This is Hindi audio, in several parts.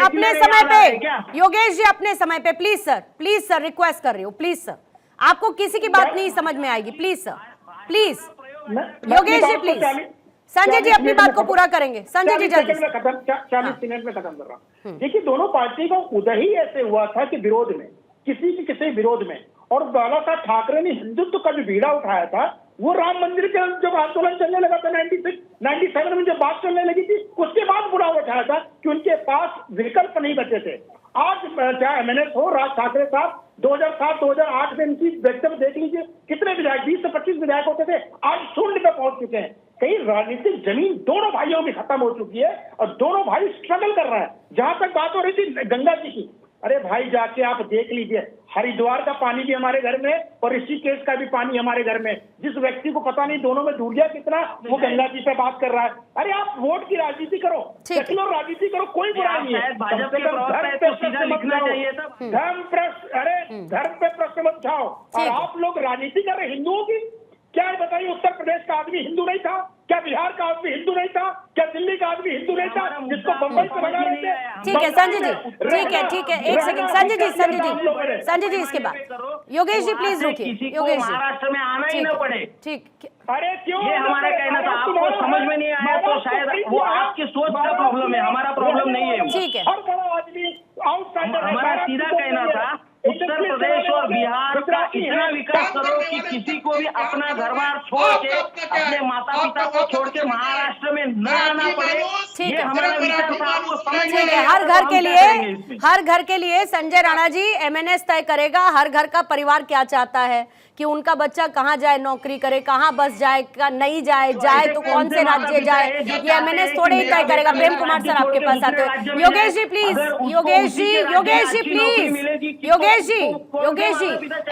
अपने समय पे, योगेश जी अपने समय पे, प्लीज सर रिक्वेस्ट कर रही हूँ, प्लीज सर, आपको किसी की बात नहीं समझ में आएगी, please sir, please Yogesh ji please. Sanjay ji अपनी बात को पूरा करेंगे, संजय जी जल्दी। 40 मिनट में खत्म कर रहा हूँ। देखिए, दोनों पार्टी का उदय ही ऐसे हुआ था कि विरोध में, किसी विरोध में, और बाला साहब ठाकरे ने हिंदुत्व का जो बीड़ा उठाया था, वो राम मंदिर के जब आंदोलन चलने लगा था 96, 97 में जब बात चलने लगी थी, उसके बाद बुरा उठाया था कि उनके पास विकल्प नहीं बचे थे। आज चाहे एमएनएस हो, राज ठाकरे साहब 2007-2008 में इनकी व्यक्तित्व देख लीजिए, कितने विधायक, 20 से 25 विधायक होते थे, आज शून्य पे पहुंच चुके हैं। कई राजनीतिक जमीन दोनों भाइयों की खत्म हो चुकी है और दोनों भाई स्ट्रगल कर रहे हैं। जहां तक बात हो रही थी गंगा जी की, अरे भाई जाके आप देख लीजिए, हरिद्वार का पानी भी हमारे घर में और ऋषिकेश का भी पानी हमारे घर में। जिस व्यक्ति को पता नहीं दोनों में दूर गया कितना, वो गंगा जी पे बात कर रहा है। अरे आप वोट की राजनीति करो, सेकुलर राजनीति करो, कोई बुराई नहीं है। धर्म पे प्रश्न मत उठाओ। और आप लोग राजनीति कर रहे हिंदुओं की, क्या बताइए, उत्तर प्रदेश का आदमी हिंदू नहीं था क्या? बिहार का आदमी हिंदू नहीं था क्या? दिल्ली का आदमी हिंदू नहीं था जिसको बम्बई से भगा रहे थे? ठीक है संजय जी, ठीक है, एक सेकंड संजय जी इसके बाद योगेश जी प्लीज रुकिए, योगेश जी महाराष्ट्र में आना ही न पड़े। ठीक, अरे क्यों? ये हमारा कहना था, आपको समझ में नहीं आया तो शायद वो आपकी सोच का प्रॉब्लम है, हमारा प्रॉब्लम नहीं है। ठीक है, हर बड़ा आदमी आउटसाइडर, हमारा सीधा कहना था, उत्तर प्रदेश और बिहार का इतना विकास करो कि किसी को भी अपना घर बार छोड़ के, अपने माता पिता को छोड़ के महाराष्ट्र में न आना पड़े। ये हमारा विचार था, आपको समझ में है। हर घर के लिए संजय राणा जी एमएनएस तय करेगा, हर घर का परिवार क्या चाहता है कि उनका बच्चा कहाँ जाए, नौकरी करे, कहाँ बस जाए, नहीं जाए, जाए तो कौन से राज्य जाए, ये एमएनएस थोड़े ही तय करेगा। प्रेम कुमार सर आपके पास आते हैं। योगेश जी प्लीज, योगेश जी प्लीज, योगेश जी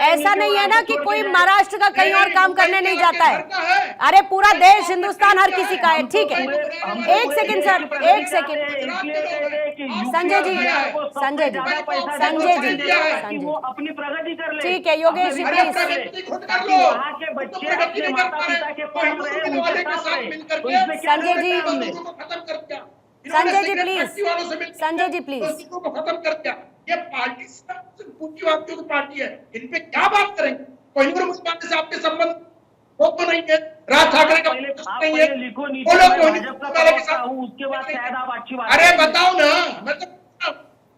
ऐसा नहीं है ना कि कोई महाराष्ट्र का कहीं और काम करने नहीं जाता है। अरे पूरा देश, हिंदुस्तान हर किसी का है। ठीक है, एक सेकंड सर, एक सेकंड संजय जी, अपनी प्रगति कर ले। ठीक है योगेश जी प्लीज। वहाँ के बच्चे अपने माता पिता के पास रहे, उनके साथ रहे। संजय जी प्लीज, खत्म कर दिया। ये पार्टी पूंजीवादियों की पार्टी है, इन पे क्या बात करेंगे? कोहिनूर मुसलमान से आपके संबंध वो तो नहीं है, राज ठाकरे का नहीं है, लिखो उसके बाद शायद आप अच्छी बात। अरे बताओ ना, मतलब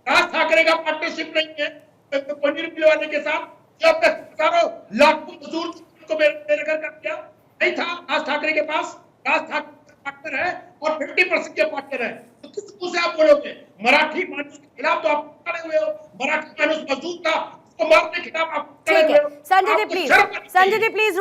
राज ठाकरे का पार्टनरशिप नहीं है पनीर मिल वाले के साथ, जो आपका हजारों लाखों मजदूर को बेघर कर दिया, नहीं था राज ठाकरे के पास। राज ठाकरे पार्टनर है और 50% के पार्टनर है, तो किस मुंह से आप बोलोगे? मराठी मानुष के खिलाफ तो आप खड़े हुए हो, मराठी मानुष मजदूर था, उसको मारने के खिलाफ आप खड़े हुए हो। संजय जी प्लीज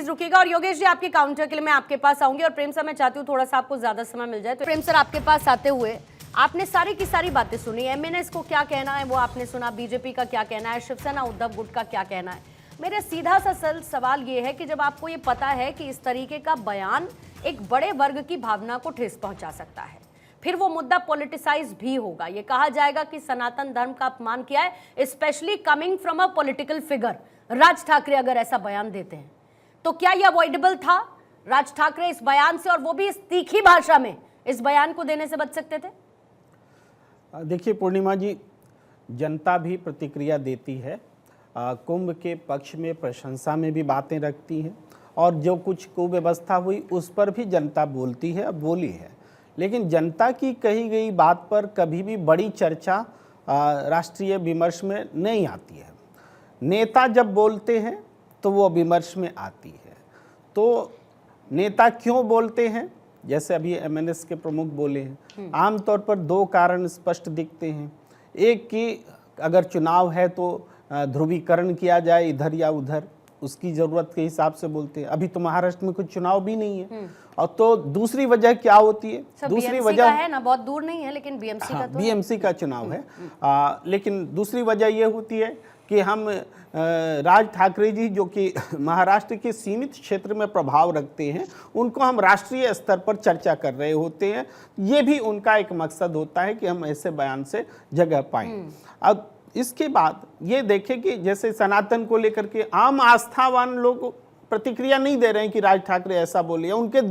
रुकिएगा, और योगेश जी आपके काउंटर के लिए मैं आपके पास आऊंगी, और प्रेम सर मैं चाहती हूँ थोड़ा सा आपको ज्यादा समय मिल जाए। तो प्रेम सर आपके पास आते हुए आपने सारी की सारी बातें सुनी, एमएनएस को क्या कहना है वो आपने सुना, बीजेपी का क्या कहना है, शिवसेना उद्धव गुट का क्या कहना है। मेरा सीधा सा सवाल ये है कि जब आपको ये पता है कि इस तरीके का बयान एक बड़े वर्ग की भावना को ठेस पहुंचा सकता है, फिर वो मुद्दा पॉलिटिसाइज भी होगा, ये कहा जाएगा कि सनातन धर्म का अपमान किया है, specially coming from a political figure. Raj Thackeray अगर ऐसा बयान देते हैं तो क्या यह अवॉइडेबल था? राज ठाकरे इस बयान से, और वो भी इस तीखी भाषा में, इस बयान को देने से बच सकते थे? देखिए पूर्णिमा जी, जनता भी प्रतिक्रिया देती है, कुंभ के पक्ष में प्रशंसा में भी बातें रखती हैं, और जो कुछ कुव्यवस्था हुई उस पर भी जनता बोलती है, अब बोली है। लेकिन जनता की कही गई बात पर कभी भी बड़ी चर्चा राष्ट्रीय विमर्श में नहीं आती है। नेता जब बोलते हैं तो वो विमर्श में आती है। तो नेता क्यों बोलते हैं, जैसे अभी एमएनएस के प्रमुख बोले हैं, आमतौर पर दो कारण स्पष्ट दिखते हैं। एक कि अगर चुनाव है तो ध्रुवीकरण किया जाए इधर या उधर, उसकी ज़रूरत के हिसाब से बोलते हैं। अभी तो महाराष्ट्र में कुछ चुनाव भी नहीं है। और तो दूसरी वजह क्या होती है? दूसरी वजह है ना, बहुत दूर नहीं है लेकिन बीएमसी का तो बीएमसी का चुनाव है। लेकिन दूसरी वजह ये होती है कि हम राज ठाकरे जी जो कि महाराष्ट्र के सीमित क्षेत्र में प्रभाव रखते हैं, उनको हम राष्ट्रीय स्तर पर चर्चा कर रहे होते हैं। ये भी उनका एक मकसद होता है कि हम ऐसे बयान से जगह पाएं। अब इसके बाद ये देखें कि जैसे सनातन को लेकर के आम आस्थावान लोग प्रतिक्रिया नहीं दे रहे हैं कि राज ठाकरे ऐसा बोलिए। उनके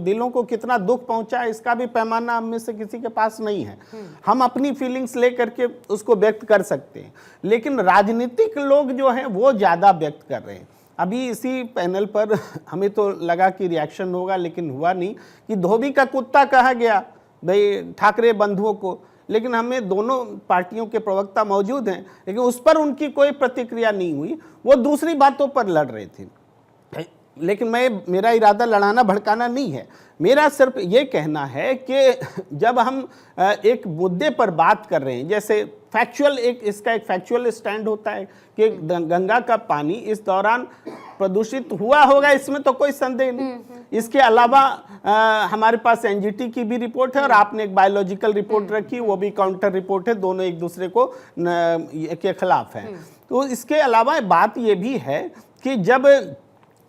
दिलों को कितना दुख पहुंचा है इसका भी पैमाना हम में से किसी के पास नहीं है। हम अपनी फीलिंग्स लेकर के उसको व्यक्त कर सकते हैं, लेकिन राजनीतिक लोग जो हैं वो ज़्यादा व्यक्त कर रहे हैं। अभी इसी पैनल पर हमें तो लगा कि रिएक्शन होगा, लेकिन हुआ नहीं, कि धोबी का कुत्ता कहा गया भाई ठाकरे बंधुओं को, लेकिन हमें दोनों पार्टियों के प्रवक्ता मौजूद हैं, लेकिन उस पर उनकी कोई प्रतिक्रिया नहीं हुई। वो दूसरी बातों पर लड़ रहे थे, लेकिन मेरा इरादा लड़ाना भड़काना नहीं है। मेरा सिर्फ ये कहना है कि जब हम एक मुद्दे पर बात कर रहे हैं, जैसे फैक्चुअल इसका एक फैक्चुअल स्टैंड होता है कि गंगा का पानी इस दौरान प्रदूषित हुआ होगा, इसमें तो कोई संदेह नहीं। इसके अलावा हमारे पास एनजीटी की भी रिपोर्ट है और आपने एक बायोलॉजिकल रिपोर्ट रखी, वो भी काउंटर रिपोर्ट है, दोनों एक दूसरे को के खिलाफ हैं। तो इसके अलावा बात ये भी है कि जब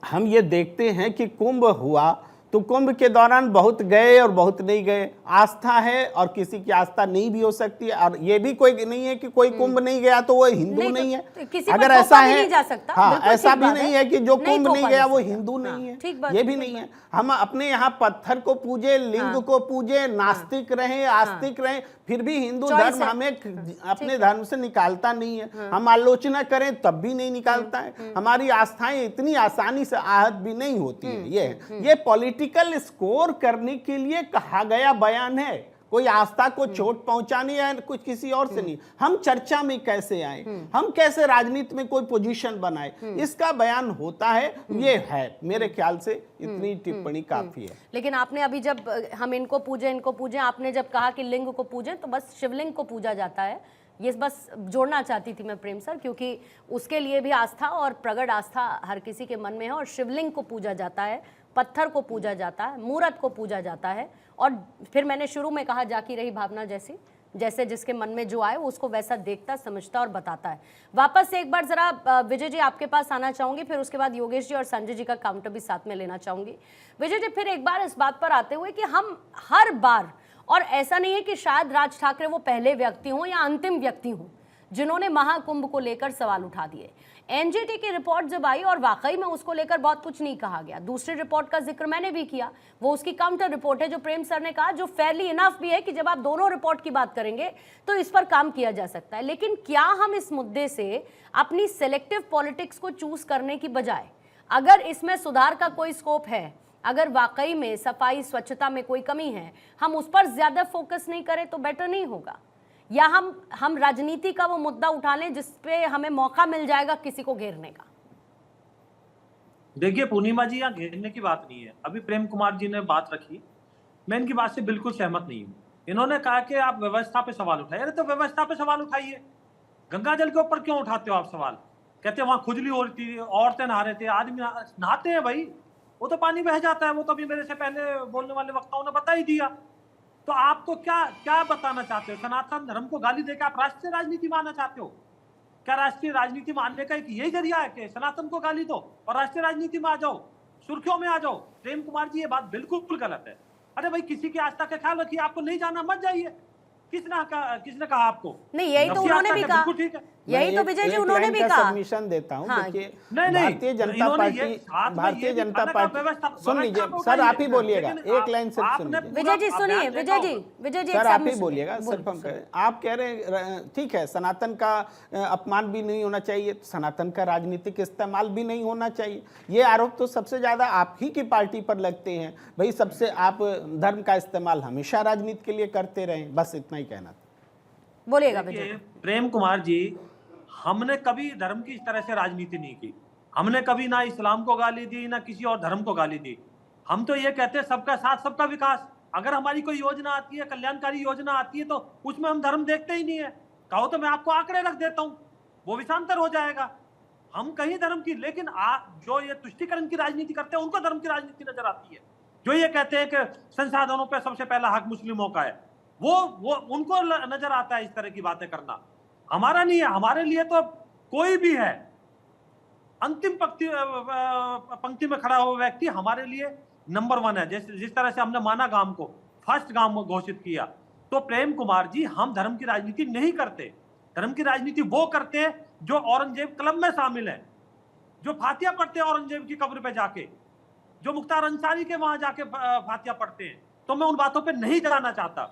हम ये देखते हैं कि कुंभ हुआ तो कुंभ के दौरान बहुत गए और बहुत नहीं गए। आस्था है और किसी की आस्था नहीं भी हो सकती है, और ये भी कोई नहीं है कि कोई कुंभ नहीं गया तो वो हिंदू नहीं है। अगर ऐसा है, हाँ, ऐसा भी नहीं है कि जो कुंभ नहीं गया वो हिंदू नहीं है, ये भी नहीं है। हम अपने यहाँ पत्थर को पूजे, लिंग को पूजे, नास्तिक रहे, आस्तिक रहे, फिर भी हिंदू धर्म हमें अपने धर्म से निकालता नहीं है। हम आलोचना करें तब भी नहीं निकालता है। हमारी आस्थाएं इतनी आसानी से आहत भी नहीं होती है। ये पॉलिटिकल स्कोर करने के लिए कहा गया बयान है, कोई आस्था को चोट पहुंचाने या कुछ किसी और से नहीं। हम चर्चा में कैसे आए, हम कैसे राजनीति में कोई पोजीशन बनाए, इसका बयान होता है। ये है, मेरे ख्याल से इतनी टिप्पणी काफी है। लेकिन आपने अभी जब हम इनको पूजे, आपने जब कहा कि लिंग को पूजे, तो बस शिवलिंग को पूजा जाता है, ये बस जोड़ना चाहती थी मैं प्रेम सर, क्योंकि उसके लिए भी आस्था और प्रगट आस्था हर किसी के मन में है। और शिवलिंग को पूजा जाता है, पत्थर को पूजा जाता है, मूर्त को पूजा जाता है। और फिर मैंने शुरू में कहा, जाकी रही भावना जैसे जिसके मन में जो आए वो उसको वैसा देखता, समझता और बताता है। वापस से एक बार जरा विजय जी आपके पास आना चाहूंगी, फिर उसके बाद योगेश जी और संजय जी का काउंटर भी साथ में लेना चाहूंगी। विजय जी, फिर एक बार इस बात पर आते हुए कि हम हर बार, और ऐसा नहीं है कि शायद राज ठाकरे वो पहले व्यक्ति हों या अंतिम व्यक्ति हों जिन्होंने महाकुंभ को लेकर सवाल उठा दिए। एनजीटी की रिपोर्ट जब आई और वाकई में उसको लेकर बहुत कुछ नहीं कहा गया। दूसरी रिपोर्ट का जिक्र मैंने भी किया, वो उसकी काउंटर रिपोर्ट है जो प्रेम सर ने कहा, जो फेयरली इनफ भी है कि जब आप दोनों रिपोर्ट की बात करेंगे तो इस पर काम किया जा सकता है। लेकिन क्या हम इस मुद्दे से अपनी सिलेक्टिव पॉलिटिक्स को चूज करने की बजाय, अगर इसमें सुधार का कोई स्कोप है, अगर वाकई में सफाई स्वच्छता में कोई कमी है, हम उस पर ज्यादा फोकस नहीं करें तो बेटर नहीं होगा? या हम राजनीति का वो मुद्दा उठा लें जिसपे हमें मौका मिल जाएगा किसी को घेरने का? देखिए पूर्णिमा जी, यहाँ घेरने की बात नहीं है। अभी प्रेम कुमार जी ने बात रखी, मैं इनकी बात से बिल्कुल सहमत नहीं हूँ। इन्होंने कहा कि आप व्यवस्था पे सवाल उठाइए। अरे तो व्यवस्था पे सवाल उठाइए, गंगा जल के ऊपर क्यों उठाते हो आप सवाल? कहते वहां खुजली हो रही थी, औरतें नहा रहे थे, आदमी नहाते हैं भाई, वो तो पानी बह जाता है। वो तो अभी मेरे से पहले बोलने वाले वक्ताओं ने बता ही दिया। तो आपको क्या बताना चाहते हो? सनातन धर्म को गाली देकर आप राष्ट्रीय राजनीति मानना चाहते हो? क्या राष्ट्रीय राजनीति मानने का एक यही जरिया है कि सनातन को गाली दो और राष्ट्रीय राजनीति में आ जाओ, सुर्खियों में आ जाओ? प्रेम कुमार जी, ये बात बिल्कुल गलत है। अरे भाई, किसी की आस्था का ख्याल रखिए, आपको नहीं जाना मत जाइए। किसने कहा आपको? नहीं, यही तो उन्होंने भी कहा, ठीक है। यही तो विजय जी उन्होंने भी कहा। सबमिशन देता हूं, हाँ, देखिए नहीं, भारतीय जनता पार्टी सुन लीजिए सर, आप ही बोलिएगा, एक लाइन सिर्फ सुन लीजिए। विजय जी सुनिए, विजय जी सर आप ही बोलिएगा, सिर्फ हम करें। आप कह रहे हैं ठीक है, सनातन का अपमान भी नहीं होना चाहिए, सनातन का राजनीतिक इस्तेमाल भी नहीं होना चाहिए। ये आरोप तो सबसे ज्यादा आप ही की पार्टी पर लगते हैं भाई, सबसे आप धर्म का इस्तेमाल हमेशा राजनीति के लिए करते रहे। बस इतना ही कहना था, बोलिएगा विजय। प्रेम कुमार जी, हमने कभी धर्म की इस तरह से राजनीति नहीं की। हमने कभी ना इस्लाम को गाली दी, ना किसी और धर्म को गाली दी। हम तो ये कहते हैं सबका साथ सबका विकास। अगर हमारी कोई योजना आती है, कल्याणकारी योजना आती है, तो उसमें हम धर्म देखते ही नहीं है। कहो तो मैं आपको आंकड़े रख देता हूँ, वो विषांतर हो जाएगा। हम कहीं धर्म की, लेकिन जो ये तुष्टीकरण की राजनीति करते हैं उनको धर्म की राजनीति नजर आती है। जो ये कहते हैं कि संसाधनों पर सबसे पहला हक मुस्लिमों का है, वो उनको नजर आता है इस तरह की बातें करना। हमारा नहीं है। हमारे लिए तो कोई भी है, अंतिम पंक्ति में खड़ा हुआ व्यक्ति हमारे लिए नंबर 1 है। जिस तरह से हमने माना गांव को फर्स्ट गांव घोषित किया, तो प्रेम कुमार जी, हम धर्म की राजनीति नहीं करते। धर्म की राजनीति वो करते हैं जो औरंगजेब क्लब में शामिल है। जो फातिया पढ़ते हैं औरंगजेब की कब्र पे जाके, जो मुख्तार अंसारी के वहां जाके फातिया पढ़ते हैं, तो मैं उन बातों पे नहीं जाना चाहता।